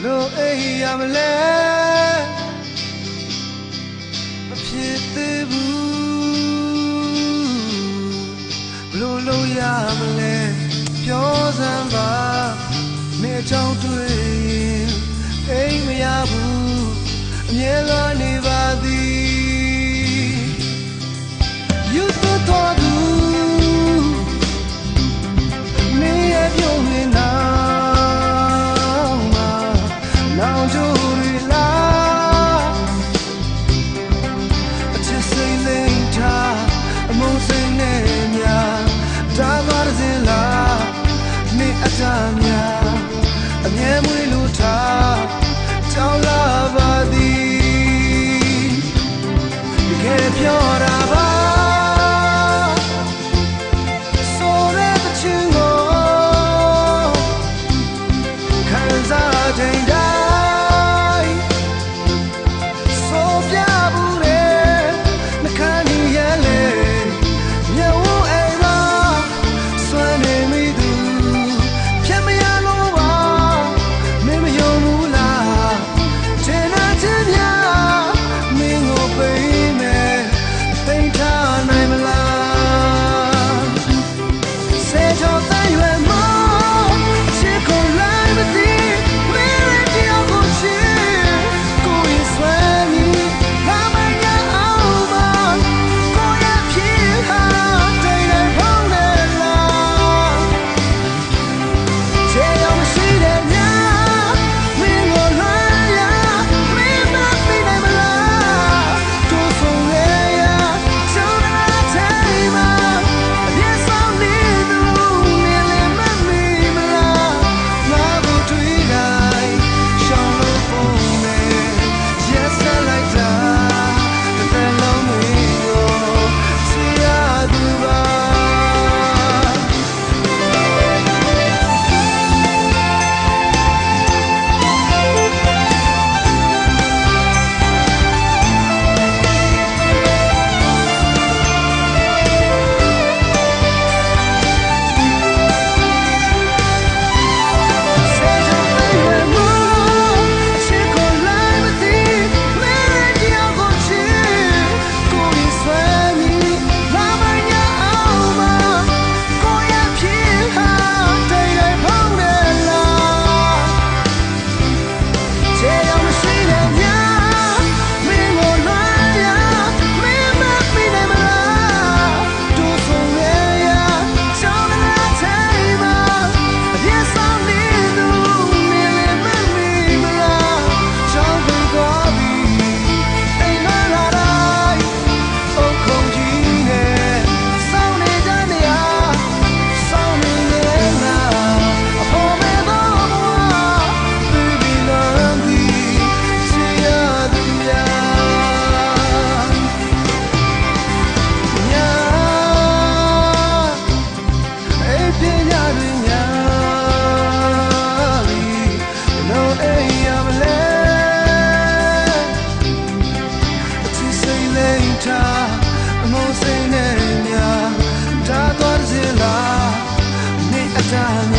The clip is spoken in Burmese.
လို့အိမ်ရမလဲမဖြစ်သေးဘူးလို့လို့ရမလဲပြောစမ်းပါနေချောင်းတွေ့ရင်အိမ်မရဘူးအမြဲလွန်နေပါသည်ယူသွတ်တော်သူနေရပြုံးနေတာအမြဲမွေးလို့ထားကြောက်လာပါသည်တကယ်ပြောတာပါဆိုတဲ့တချင်ကိုခံစားချိန်တိုင်းဆိုပြဘူးတဲ့နှခမ်းကြီးရဲလေမြတ်ဝအိမ်မှာဆွမ်းနေမိသူအမိုးစိမ့်နဲ့များဒါသွားစေလားနေအတား